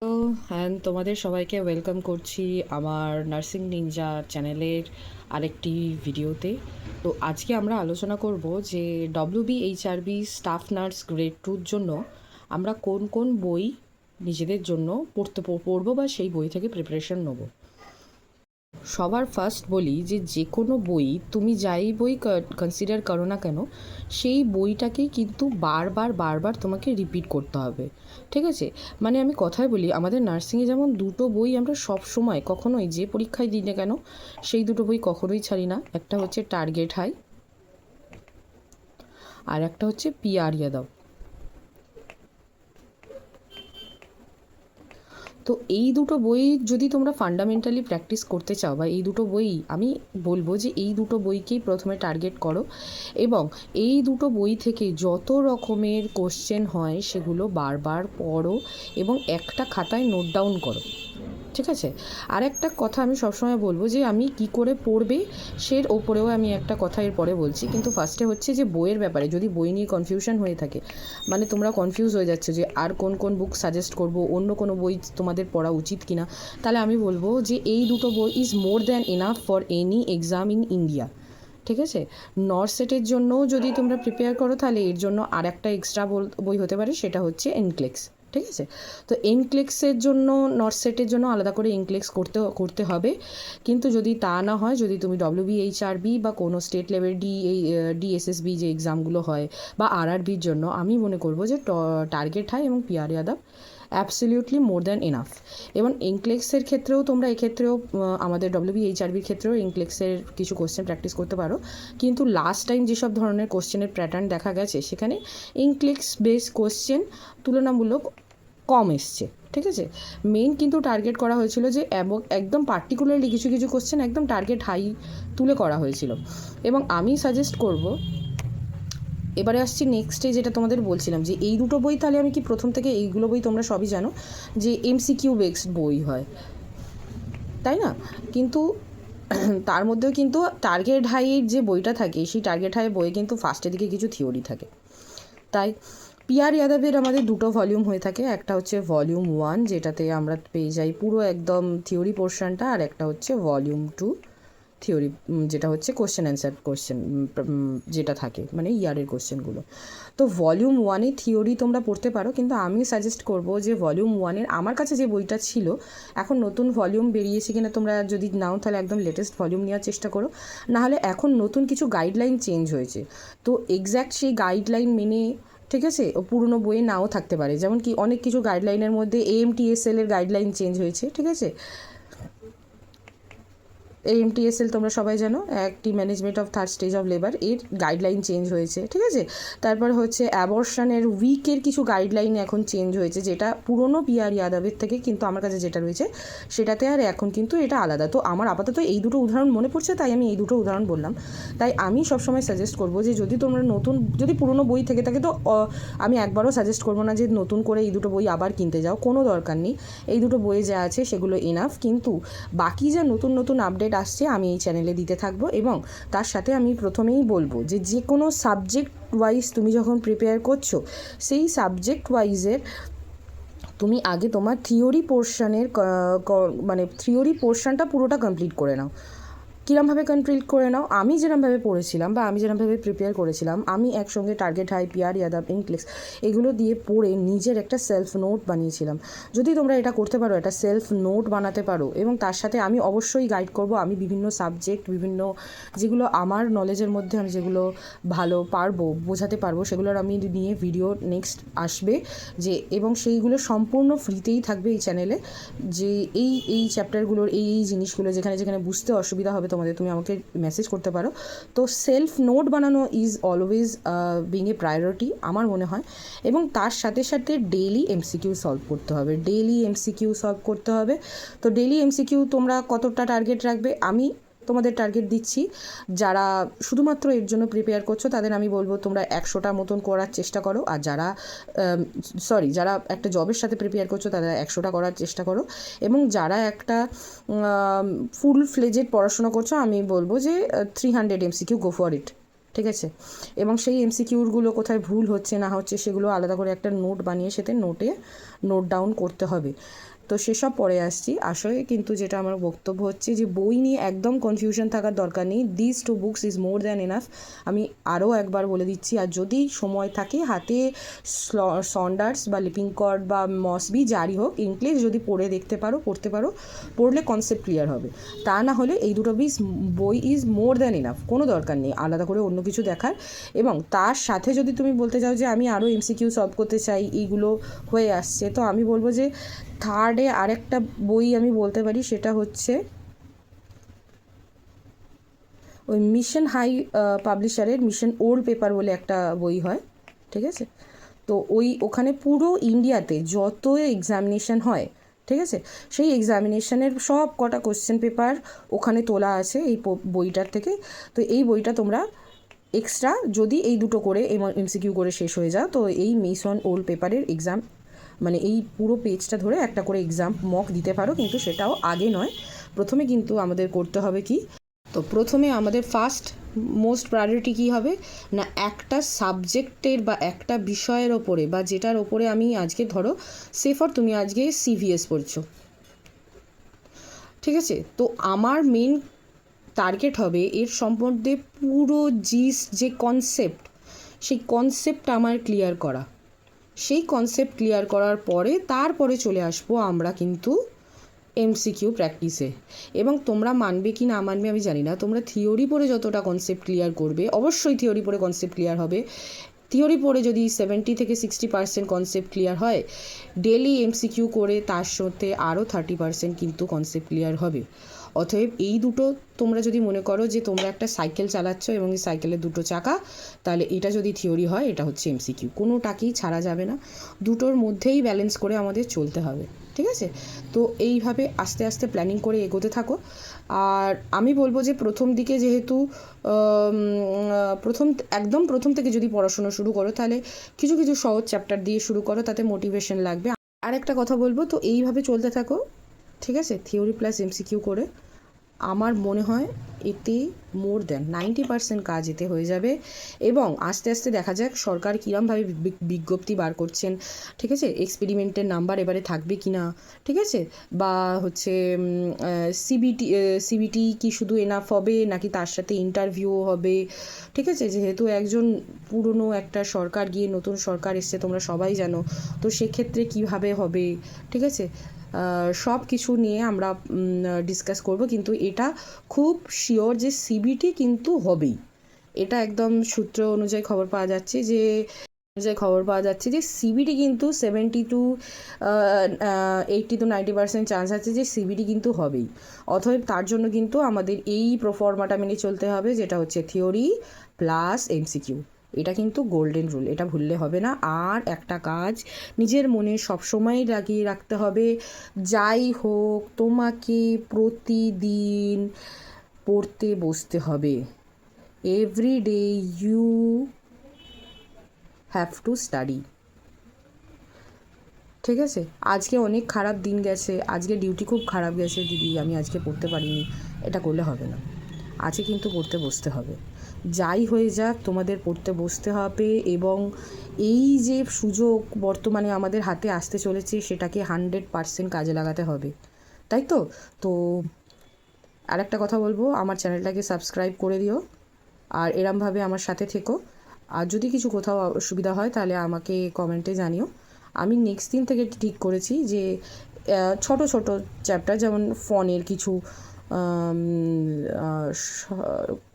তো তোমাদের সবাইকে ওয়েলকাম করছি আমার নার্সিং নিনজা চ্যানেলের আরেকটি ভিডিওতে। তো আজকে আমরা আলোচনা করব যে WBHRB স্টাফ নার্স গ্রেড 2-র জন্য আমরা কোন কোন বই নিজেদের জন্য পড়বো বা সেই বই থেকে প্রিপারেশন নেব। সবার ফার্স্ট বলি যে কোনো বই তুমি যাই বই কনসিডার করো না কেন, সেই বইটাকেই কিন্তু বারবার তোমাকে রিপিট করতে হবে। ঠিক আছে, মানে আমি কথায় বলি, আমাদের নার্সিংয়ে যেমন দুটো বই আমরা সব সময় কখনোই যে পরীক্ষায় দিই না কেন সেই দুটো বই কখনোই ছাড়ি না। একটা হচ্ছে টার্গেট হাই, আর একটা হচ্ছে পিআর যাদব। তো এই দুটো বই যদি তোমরা ফান্ডামেন্টালি প্র্যাকটিস করতে চাও, বা এই দুটো বই আমি বলবো যে এই দুটো বইকেই প্রথমে টার্গেট করো, এবং এই দুটো বই থেকে যত রকমের কোশ্চেন হয় সেগুলো বারবার পড়ো এবং একটা খাতায় নোট ডাউন করো। ঠিক আছে, আর একটা কথা আমি সবসময় বলবো যে আমি কি করে পড়বে সের ওপরেও আমি একটা কথা এর পরে বলছি, কিন্তু ফার্স্টে হচ্ছে যে বইয়ের ব্যাপারে যদি বই নিয়ে কনফিউশন হয়ে থাকে, মানে তোমরা কনফিউজ হয়ে যাচ্ছে যে আর কোন কোন বুক সাজেস্ট করব, অন্য কোনো বই তোমাদের পড়া উচিত কিনা, তাহলে আমি বলবো যে এই দুটো বই is more than enough for any exam in India. ঠিক আছে, নর্থ সেটের জন্যও যদি তোমরা প্রিপেয়ার করো তাহলে এর জন্য আর একটা এক্সট্রা বই হতে পারে, সেটা হচ্ছে এনক্লেক্স। ঠিক আছে, তো এনক্লেক্সের জন্য নর্থ সেটের জন্য আলাদা করে এনক্লেক্স করতে হবে। কিন্তু যদি তা না হয়, যদি তুমি WBHRB বা কোনো স্টেট লেভেল DSSB যে এক্সামগুলো হয় বা RRBর জন্য, আমি মনে করবো যে টার্গেট হাই এবং PR Yadav absolutely more than enough. এবং এনক্লেক্সের ক্ষেত্রেও তোমরা এক্ষেত্রেও আমাদের WBHRBর ক্ষেত্রেও এনক্লেক্সের কিছু কোশ্চেন প্র্যাকটিস করতে পারো, কিন্তু লাস্ট টাইম যেসব ধরনের কোশ্চেনের প্যাটার্ন দেখা গেছে সেখানে এনক্লেক্স বেস কোশ্চেন তুলনামূলক কম এসছে। ঠিক আছে, মেইন কিন্তু টার্গেট করা হয়েছিল যে একদম পার্টিকুলারলি কিছু কিছু কোশ্চেন একদম টার্গেট হাই তুলে করা হয়েছিল। এবং আমি সাজেস্ট করব, এবারে আসছি নেক্সটে যেটা তোমাদের বলছিলাম যে এই দুটো বই, তাহলে আমি কি প্রথম থেকে এইগুলো বই তোমরা সবই জানো যে MCQ বেসড বই হয়, তাই না? কিন্তু তার মধ্যেও কিন্তু টার্গেট হাইয়ের যে বইটা থাকে সেই টার্গেট হাইয়ের বইয়ে কিন্তু ফার্স্টের দিকে কিছু থিওরি থাকে। তাই পিআর যাদবের আমাদের দুটো ভলিউম হয়ে থাকে, একটা হচ্ছে ভলিউম 1 যেটাতে আমরা পেয়ে যাই পুরো একদম থিওরি পোর্শনটা, আর একটা হচ্ছে ভলিউম 2 থিওরি, যেটা হচ্ছে কোশ্চেন অ্যান্সার কোশ্চেন যেটা থাকে, মানে ইয়ারের কোশ্চেনগুলো। তো ভলিউম 1-এ থিওরি তোমরা পড়তে পারো, কিন্তু আমি সাজেস্ট করব যে ভলিউম 1-এর আমার কাছে যে বইটা ছিল, এখন নতুন ভলিউম বেরিয়েছে কিনা তোমরা যদি নাও তাহলে একদম লেটেস্ট ভলিউম নেওয়ার চেষ্টা করো, নাহলে এখন নতুন কিছু গাইডলাইন চেঞ্জ হয়েছে, তো এক্স্যাক্ট সেই গাইডলাইন মেনে, ঠিক আছে, ও পুরনো বইয়ে নাও থাকতে পারে। যেমন কি অনেক কিছু গাইডলাইনের মধ্যে AMTSL এর গাইডলাইন চেঞ্জ হয়েছে। ঠিক আছে, AMTSL তোমরা সবাই জানো, active management of third stage of labour, এর গাইডলাইন চেঞ্জ হয়েছে। ঠিক আছে, তারপর হচ্ছে অ্যাবর্শনের উইকের কিছু গাইডলাইন এখন চেঞ্জ হয়েছে, যেটা পুরনো পিআর যাদবের থেকে কিন্তু আমার কাছে যেটা রয়েছে সেটাতে আর এখন কিন্তু এটা আলাদা। তো আমার আপাতত এই দুটো উদাহরণ মনে পড়ছে, তাই আমি এই দুটো উদাহরণ বললাম। তাই আমি সবসময় সাজেস্ট করবো যে যদি তোমরা যদি পুরনো বই থেকে থাকে, তো আমি একবারও সাজেস্ট করবো না যে নতুন করে এই দুটো বই আবার কিনতে যাও, কোনো দরকার নেই। এই দুটো বইয়ে যা আছে সেগুলো এনাফ, কিন্তু বাকি যা নতুন নতুন আপডেট আসছে আমি এই চ্যানেলে দিতে থাকবো। এবং তার সাথে আমি প্রথমেই বলবো যে কোনো সাবজেক্ট ওয়াইজ তুমি যখন প্রিপেয়ার করছো, সেই সাবজেক্ট ওয়াইজের তুমি আগে তোমার থিওরি পোর্শনের মানে থিওরি পোর্শনটা পুরোটা কমপ্লিট করে নাও। কীরমভাবে কমপ্লিট করে নাও, আমি যেরমভাবে পড়েছিলাম বা আমি যেরমভাবে প্রিপেয়ার করেছিলাম, আমি একসঙ্গে টার্গেট হাই, পিআর যাদব, ইনক্লেক্স এগুলো দিয়ে পড়ে নিজের একটা সেলফ নোট বানিয়েছিলাম। যদি তোমরা এটা করতে পারো, একটা সেলফ নোট বানাতে পারো, এবং তার সাথে আমি অবশ্যই গাইড করব, আমি বিভিন্ন সাবজেক্ট, বিভিন্ন যেগুলো আমার নলেজের মধ্যে আমি যেগুলো ভালো পারবো বোঝাতে পারবো, সেগুলোর আমি নিয়ে ভিডিও নেক্সট আসবে, যে এবং সেইগুলো সম্পূর্ণ ফ্রিতেই থাকবে এই চ্যানেলে, যে এই চ্যাপ্টারগুলোর এই জিনিসগুলো যেখানে যেখানে বুঝতে অসুবিধা হবে তোমাদের, তুমি আমাকে মেসেজ করতে পারো। তো সেলফ নোট বানানো is always being a priority আমার মনে হয়, এবং তার সাথে সাথে ডেইলি MCQ সলভ করতে হবে, তো ডেইলি MCQ তোমরা কতটা টার্গেট রাখবে আমি তোমাদের টার্গেট দিচ্ছি। যারা শুধুমাত্র এর জন্য প্রিপেয়ার করছো তাদের আমি বলবো তোমরা 100টা মতন করার চেষ্টা করো, আর যারা একটা জবের সাথে প্রিপেয়ার করছো তারা 100টা করার চেষ্টা করো, এবং যারা একটা ফুল ফ্লেজেড পড়াশোনা করছো আমি বলবো যে 300 MCQ গো ফর ইট। ঠিক আছে, এবং সেই MCQগুলো কোথায় ভুল হচ্ছে না হচ্ছে সেগুলো আলাদা করে একটা নোট বানিয়ে সেতে নোটে নোট ডাউন করতে হবে। তো সেসব পরে আসছি। আসলে কিন্তু যেটা আমার বক্তব্য হচ্ছে যে বই নিয়ে একদম কনফিউশন থাকার দরকার নেই। This 2 books is more than enough. আমি আরও একবার বলে দিচ্ছি, আর যদি সময় থাকে হাতে সন্ডার্স বা লিপিংকট বা মসবি যারই হোক ইংলিশ যদি পড়তে পারো, পড়লে কনসেপ্ট ক্লিয়ার হবে। তা না হলে এই দুটো বই ইজ মোর দ্যান এনাফ, কোনো দরকার নেই আলাদা করে অন্য কিছু দেখার। এবং তার সাথে যদি তুমি বলতে চাও যে আমি আরও এমসিকিউ সলভ করতে চাই, এইগুলো হয়ে আসছে, তো আমি বলবো যে থার্ডে আরেকটা বই আমি বলতে পারি, সেটা হচ্ছে ওই মিশন হাই পাবলিশারের মিশন ওল্ড পেপার বলে একটা বই হয়, ঠিক আছে? তো ওখানে পুরো ইন্ডিয়াতে যত এক্সামিনেশান হয়, ঠিক আছে, সেই এক্সামিনেশানের সব কটা কোশ্চেন পেপার ওখানে তোলা আছে এই বইটার থেকে। তো এই বইটা তোমরা এক্সট্রা যদি এই দুটো করে এমসিকিউ করে শেষ হয়ে যাও, তো এই মিশন ওল্ড পেপারের এক্সাম মানে এই পুরো পেজটা ধরে একটা করে এক্সাম মক দিতে পারো, কিন্তু সেটাও আগে নয়। প্রথমে কিন্তু আমাদের করতে হবে কি, তো প্রথমে আমাদের ফার্স্ট মোস্ট প্রায়োরিটি কী হবে না, একটা সাবজেক্টের বা একটা বিষয়ের ওপরে বা যেটার ওপরে আমি আজকে ধরো সেফর তুমি আজকে সিভিএস পড়ছো, ঠিক আছে? তো আমার মেন টার্গেট হবে এর সম্বন্ধে পুরো যে কনসেপ্ট, সেই কনসেপ্ট আমার ক্লিয়ার করা। সেই কনসেপ্ট ক্লিয়ার করার পরে তারপরে চলে আসবো আমরা কিন্তু এমসিকিউ প্র্যাকটিসে। এবং তোমরা মানবে কি না মানবে আমি জানি না, তোমরা থিওরি পড়ে যতটা কনসেপ্ট ক্লিয়ার করবে, অবশ্যই থিওরি পড়ে কনসেপ্ট ক্লিয়ার হবে। থিওরি পড়ে যদি 70 থেকে 60% কনসেপ্ট ক্লিয়ার হয়, ডেলি এমসিকিউ করে তার সাথে আরও 30% কিন্তু কনসেপ্ট ক্লিয়ার হবে। অতএব এই দুটো তোমরা যদি মনে করো যে তোমরা একটা সাইকেল চালাচ্ছ এবং এই সাইকেলের দুটো চাকা, তাহলে এটা যদি থিওরি হয় এটা হচ্ছে এমসিকিউ, কোনোটাকেই ছাড়া যাবে না, দুটোর মধ্যেই ব্যালেন্স করে আমাদের চলতে হবে, ঠিক আছে? তো এইভাবে আস্তে আস্তে প্ল্যানিং করে এগোতে থাকো। আর আমি বলবো যে প্রথম দিকে যেহেতু প্রথম থেকে যদি পড়াশোনা শুরু করো, তাহলে কিছু কিছু সহজ চ্যাপ্টার দিয়ে শুরু করো, তাতে মোটিভেশন লাগবে। আর একটা কথা বলবো, তো এইভাবে চলতে থাকো, ঠিক আছে, থিওরি প্লাস এমসিকিউ করে। আমার মনে হয় এতে মোর দ্যান 90% কাজ এতে হয়ে যাবে। এবং আস্তে আস্তে দেখা যাক সরকার কীরমভাবে বিজ্ঞপ্তি বার করছেন, ঠিক আছে, এক্সপেরিমেন্টের নাম্বার এবারে থাকবে কি না, ঠিক আছে, বা হচ্ছে সিবিটি কি শুধু এনাফ হবে নাকি তার সাথে ইন্টারভিউও হবে, ঠিক আছে? যেহেতু একজন পুরনো একটা সরকার গিয়ে নতুন সরকার এসছে তোমরা সবাই জানো, তো সেক্ষেত্রে কীভাবে হবে, ঠিক আছে, সব কিছু নিয়ে আমরা ডিসকাস করব। কিন্তু এটা খুব শিওর যে সিবিটি কিন্তু হবেই, এটা একদম সূত্র অনুযায়ী খবর পাওয়া যাচ্ছে যে সিবিটি কিন্তু 80 to 90% চান্স আছে যে সিবিটি কিন্তু হবেই। অতএব তার জন্য কিন্তু আমাদের এই প্রোফর্মাটা মেনে চলতে হবে, যেটা হচ্ছে থিওরি প্লাস এমসিকিউ। এটা কিন্তু গোল্ডেন রুল, এটা ভুললে হবে না। আর একটা কাজ নিজের মনে সবসময় লাগিয়ে রাখতে হবে, যাই হোক তোমাকে প্রতিদিন পড়তে বসতে হবে। Every day you have to study, ঠিক আছে? আজকে অনেক খারাপ দিন গেছে, আজকে ডিউটি খুব খারাপ গেছে দিদি, আমি আজকে পড়তে পারিনি, এটা করলে হবে না। আজকে কিন্তু পড়তে বসতে হবে, যাই হয়ে যাক তোমাদের পড়তে বসতে হবে। এবং এই যে সুযোগ বর্তমানে আমাদের হাতে আসতে চলেছে, সেটাকে 100% কাজে লাগাতে হবে, তাই তো? তো আরেকটা কথা বলবো, আমার চ্যানেলটাকে সাবস্ক্রাইব করে দিও আর এরমভাবে আমার সাথে থেকো। আর যদি কিছু কোথাও অসুবিধা হয় তাহলে আমাকে কমেন্টে জানিও। আমি নেক্সট দিন থেকে ঠিক করেছি যে ছোট ছোট চ্যাপ্টার, যেমন ফোনের কিছু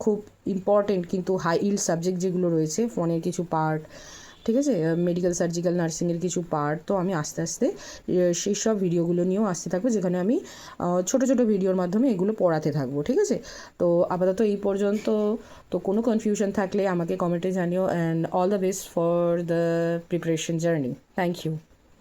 খুব ইম্পর্টেন্ট কিন্তু হাই ইল্ড সাবজেক্ট যেগুলো রয়েছে, ফোনের কিছু পার্ট, ঠিক আছে, মেডিকেল সার্জিক্যাল নার্সিংয়ের কিছু পার্ট, তো আমি আস্তে আস্তে সেই সব ভিডিওগুলো নিয়েও আসতে থাকবো, যেখানে আমি ছোটো ছোটো ভিডিওর মাধ্যমে এগুলো পড়াতে থাকবো, ঠিক আছে? তো আপাতত এই পর্যন্ত। তো কোনো কনফিউশন থাকলে আমাকে কমেন্টে জানিও। And all the best for the preparation journey. Thank you.